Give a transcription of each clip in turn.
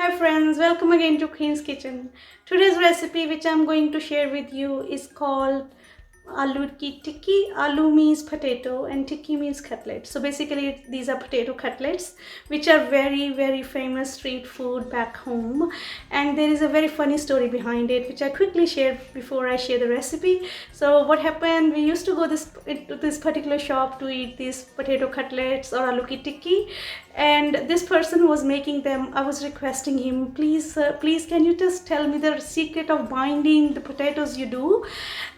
my friends, welcome again to Queen's Kitchen. Today's recipe which I'm going to share with you is called aloo ki tikki. Aloo means potato and tikki means cutlet. So basically these are potato cutlets which are very famous street food back home, and there is a very funny story behind it which I quickly share before I share the recipe. So what happened, we used to go to this particular shop to eat these potato cutlets or aloo ki tikki, and this person who was making them, I was requesting him, please please can you just tell me the secret of binding the potatoes you do.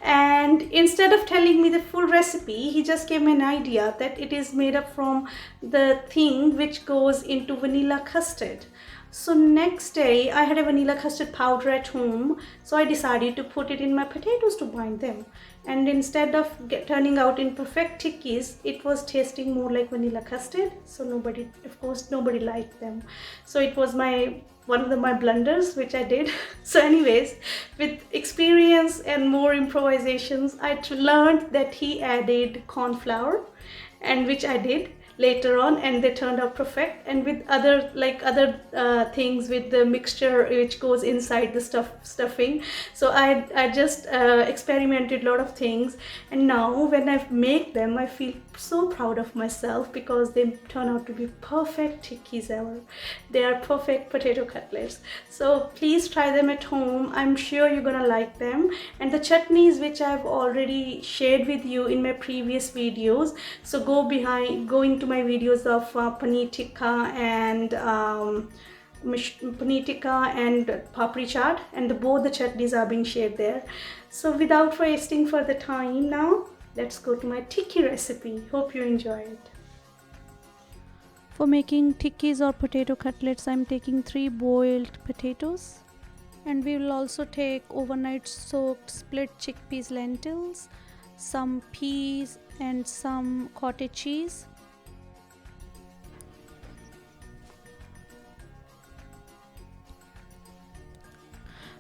And instead of telling me the full recipe, he just gave me an idea that it is made up from the thing which goes into vanilla custard. So next day I had a vanilla custard powder at home, so I decided to put it in my potatoes to bind them, and instead of turning out in perfect tikkis, it was tasting more like vanilla custard. So nobody liked them. So it was one of my blunders which I did. So anyways, with experience and more improvisations, I learned that he added corn flour, and which I did later on, and they turned out perfect. And with other things with the mixture which goes inside the stuffing, so I just experimented a lot of things, and now when I make them I feel so proud of myself because they turn out to be perfect tikkis ever. They are perfect potato cutlets. So please try them at home. I'm sure you're gonna like them. And the chutneys which I've already shared with you in my previous videos, so go into my videos of paneer tikka and paneer tikka and papri chaat, and both the chutneys are being shared there. So without wasting further time, now let's go to my tikki recipe. Hope you enjoy it. For making tikkis or potato cutlets, I'm taking 3 boiled potatoes, and we will also take overnight soaked split chickpeas lentils, some peas and some cottage cheese.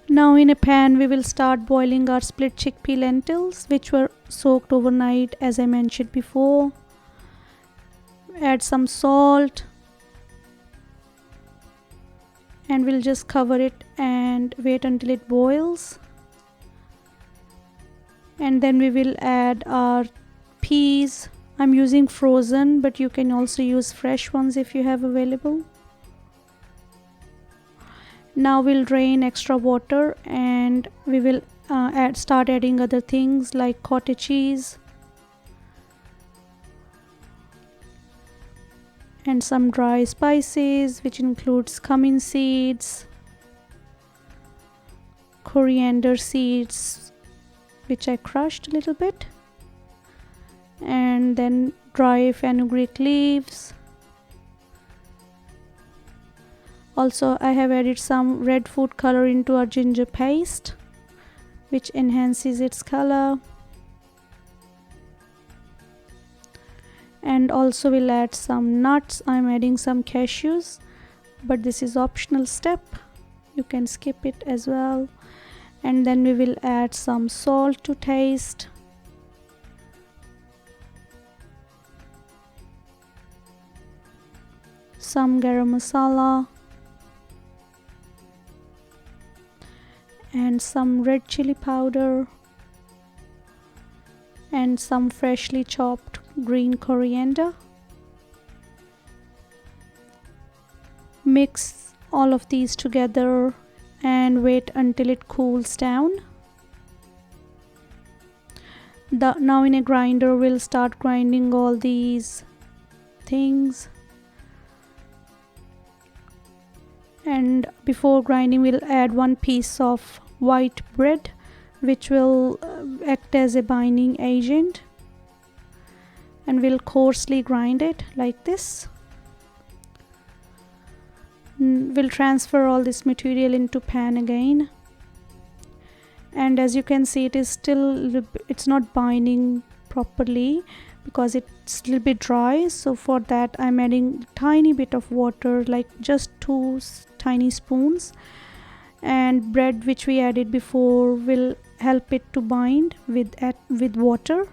Now in a pan we will start boiling our split chickpea lentils which were soaked overnight, as I mentioned before. Add some salt and we'll just cover it and wait until it boils. And then we will add our peas. I'm using frozen, but you can also use fresh ones if you have available. Now we'll drain extra water and we will start adding other things like cottage cheese and some dry spices, which includes cumin seeds, coriander seeds, which I crushed a little bit, and then dry fenugreek leaves. Also, I have added some red food color into our ginger paste, which enhances its color. And also we'll add some nuts. I'm adding some cashews, but this is optional step. You can skip it as well. And then we will add some salt to taste. Some garam masala. And some red chili powder. And some freshly chopped green coriander. Mix all of these together and wait until it cools down. Now in a grinder we'll start grinding all these things, and before grinding we'll add 1 piece of white bread which will act as a binding agent, and we'll coarsely grind it like this. We'll transfer all this material into pan again, and as you can see it's not binding properly because it's a little bit dry. So for that I'm adding tiny bit of water, like just 2 tiny spoons, and bread which we added before will help it to bind with water.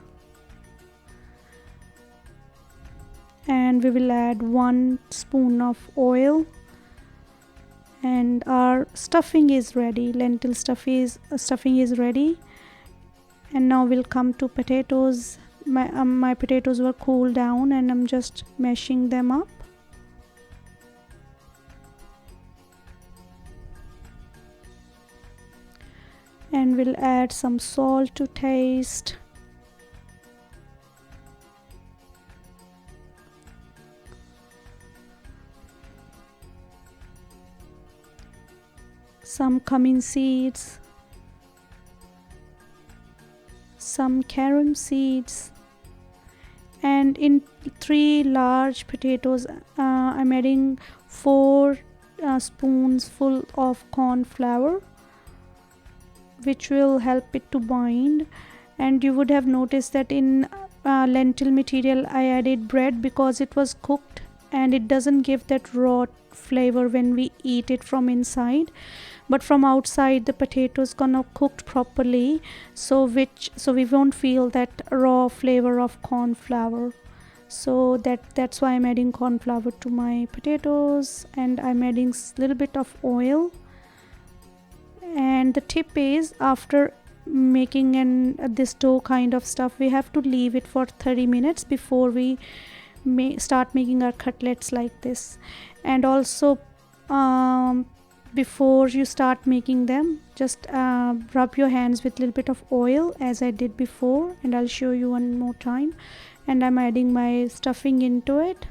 And we will add 1 spoon of oil And our stuffing is ready. Lentil stuffing is ready. And now we'll come to potatoes. My potatoes were cooled down and I'm just mashing them up. And we'll add some salt to taste. Some cumin seeds, some carom seeds, and in 3 large potatoes I'm adding 4 spoons full of corn flour, which will help it to bind. And you would have noticed that in lentil material I added bread because it was cooked and it doesn't give that raw flavor when we eat it from inside, but from outside the potatoes gonna cooked properly, so we won't feel that raw flavor of corn flour. So that's why I'm adding corn flour to my potatoes, and I'm adding little bit of oil. And the tip is, after making this dough kind of stuff, we have to leave it for 30 minutes before we start making our cutlets like this. And also before you start making them, just rub your hands with a little bit of oil as I did before, and I'll show you one more time. And I'm adding my stuffing into it,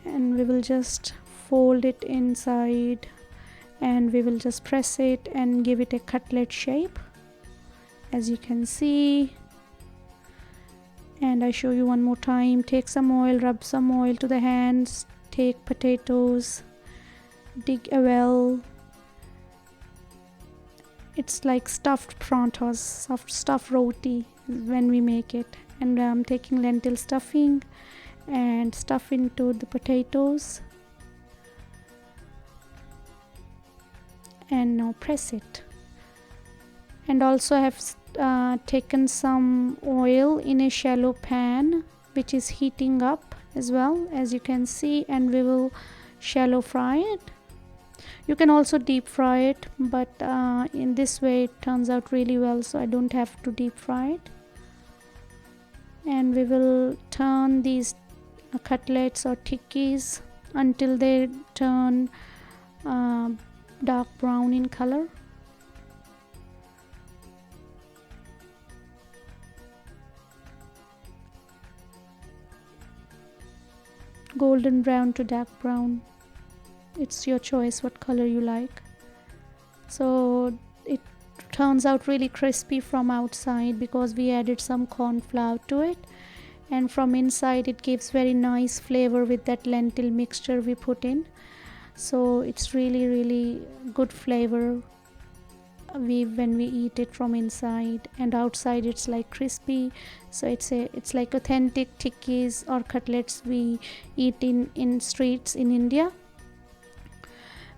and we will just fold it inside and we will just press it and give it a cutlet shape, as you can see. And I show you one more time. Take some oil, rub some oil to the hands, take potatoes, dig a well. It's like stuffed prantas, stuffed roti when we make it. And I'm taking lentil stuffing and stuff into the potatoes, and now press it. And also I have taken some oil in a shallow pan which is heating up as well, as you can see, and we will shallow fry it. You can also deep fry it, but in this way it turns out really well, so I don't have to deep fry it. And we will turn these cutlets or tikkis until they turn dark brown in color. Golden brown to dark brown, it's your choice what color you like. So it turns out really crispy from outside because we added some corn flour to it, and from inside it gives very nice flavor with that lentil mixture we put in. So it's really good flavor when we eat it from inside, and outside it's like crispy. So it's like authentic tikkis or cutlets we eat in streets in India.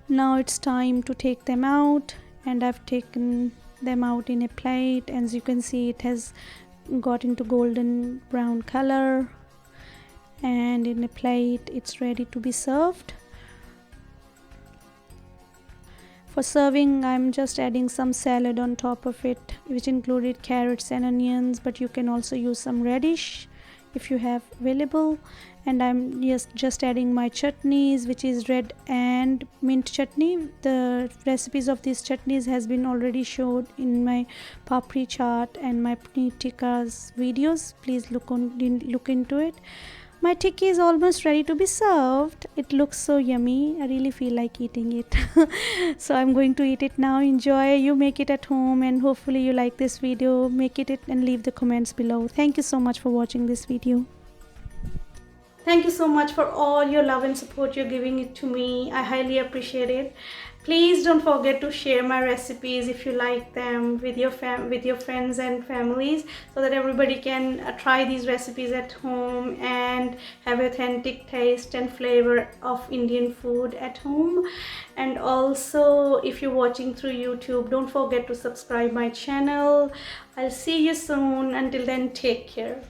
Now it's time to take them out, and I've taken them out in a plate. As you can see, it has got into golden brown color, and in a plate it's ready to be served. For serving, I'm just adding some salad on top of it, which included carrots and onions, but you can also use some radish if you have available. And I'm just adding my chutneys, which is red and mint chutney. The recipes of these chutneys has been already showed in my papri chaat and my paneer tikka's videos. Please look into it. My tikki is almost ready to be served. It looks so yummy. I really feel like eating it. So I'm going to eat it now. Enjoy. You make it at home, and hopefully you like this video. Make it and leave the comments below. Thank you so much for watching this video. Thank you so much for all your love and support you're giving it to me. I highly appreciate it. Please don't forget to share my recipes if you like them with your friends and families, so that everybody can try these recipes at home and have authentic taste and flavor of Indian food at home. And also, if you're watching through YouTube, don't forget to subscribe my channel. I'll see you soon. Until then, take care.